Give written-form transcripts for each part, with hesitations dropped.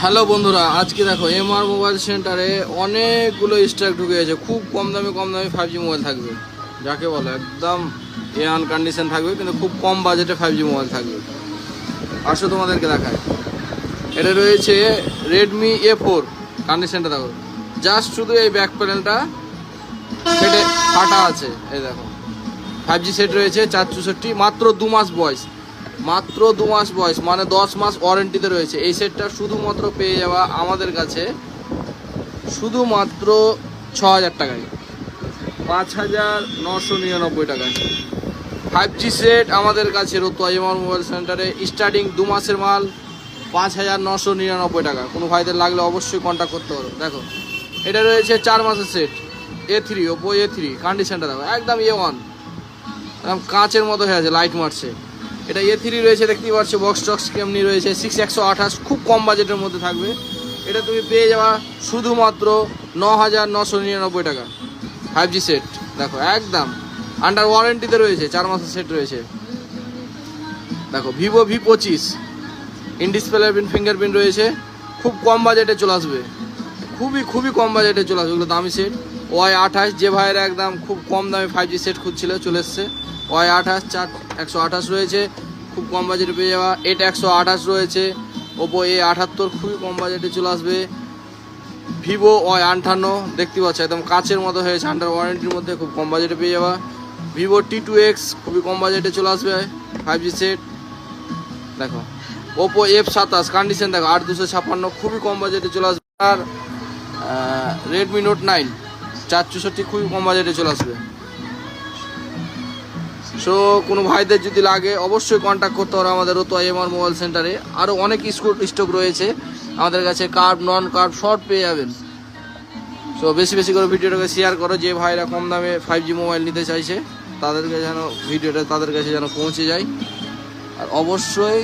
Hello বন্ধুরা, আজকে দেখো এমআর মোবাইল সেন্টারে অনেকগুলো স্টক ঢুকে গেছে। খুব কম দামে 5G মোবাইল থাকবে, যাকে বলে একদম এয়ান কন্ডিশন থাকবে, কিন্তু খুব কম বাজেটে 5G মোবাইল থাকবে। আসো তোমাদেরকে দেখায়। এটা রয়েছে রেডমি A4। কন্ডিশনটা দেখো, জাস্ট শুধু এই ব্যাক প্যানেলটা ফেটে ফাটা আছে। এই দেখো 5G সেট রয়েছে 464, মাত্র 2 মাস বয়স, মাত্র 2 মাস বয়স, মানে 10 মাস ওয়ারেন্টিতে রয়েছে। এই সেটটা শুধুমাত্র পেয়ে যাওয়া আমাদের কাছে শুধুমাত্র 6,000 টাকায়, 5,999 টাকায় 5G সেট আমাদের কাছে রতুয়া এমআর মোবাইল সেন্টারে। স্টার্টিং 2 মাসের মাল 5,999 টাকা। কোনো ভাইদের লাগলে অবশ্যই কন্ট্যাক্ট করতে পারো। দেখো এটা রয়েছে 4 মাসের সেট A3, ওপো A3। কন্ডিশনটা দেখো একদম A1, একদম কাঁচের মতো হয়ে আছে, লাইট মারছে। এটা A3 রয়েছে, দেখতেই পাচ্ছ বক্স টক্স কেমনি রয়েছে। 6128, খুব কম বাজেটের মধ্যে থাকবে। এটা তুমি পেয়ে যাওয়া শুধুমাত্র 9,999 টাকা 5G সেট। দেখো একদম আন্ডার ওয়ারেন্টিতে রয়েছে, 4 মাসের সেট রয়েছে। দেখো Vivo V25 in display fingerprint রয়েছে, খুব কম বাজেটে চলে আসবে, খুবই কম বাজেটে চলে আসবে। এগুলো দামি সেট। Y28, যে ভাইয়েরা একদম খুব কম দামে 5G সেট খুঁজছিল, চলে এসছে। Y28 128 রয়েছে, খুব কম বাজেটে পেয়ে যাওয়া। এটা 128 রয়েছে। ওপো A78 খুবই কম বাজেটে চলে আসবে। ভিভো Y58 দেখতে পাচ্ছ একদম কাচের মতো হয়েছে, আন্ডার ওয়ারেন্টির মধ্যে, খুব কম বাজেটে পেয়ে যাওয়া। ভিভো T2X খুবই কম বাজেটে চলে আসবে 5G সেট। দেখো ওপো F27, কন্ডিশন দেখো 8,256, খুবই কম বাজেটে চলে আসবে। আর রেডমি নোট 9 464 খুবই কম বাজেটে চলে আসবে। সো কোনো ভাইদের যদি লাগে অবশ্যই কন্ট্যাক্ট করতে পারো আমাদের রতুয়া এমআর মোবাইল সেন্টারে। আরও অনেক স্টক রয়েছে আমাদের কাছে, কার্ভ নন কার্ভ শর্ট পেয়ে যাবেন। সো বেশি বেশি করে ভিডিওটাকে শেয়ার করো, যে ভাইরা কম দামে 5G মোবাইল নিতে চাইছে তাদেরকে যেন ভিডিওটা তাদের কাছে যেন পৌঁছে যায়। আর অবশ্যই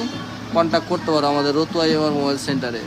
কন্ট্যাক্ট করতে পারো আমাদের রতুয়া এমআর মোবাইল সেন্টারে।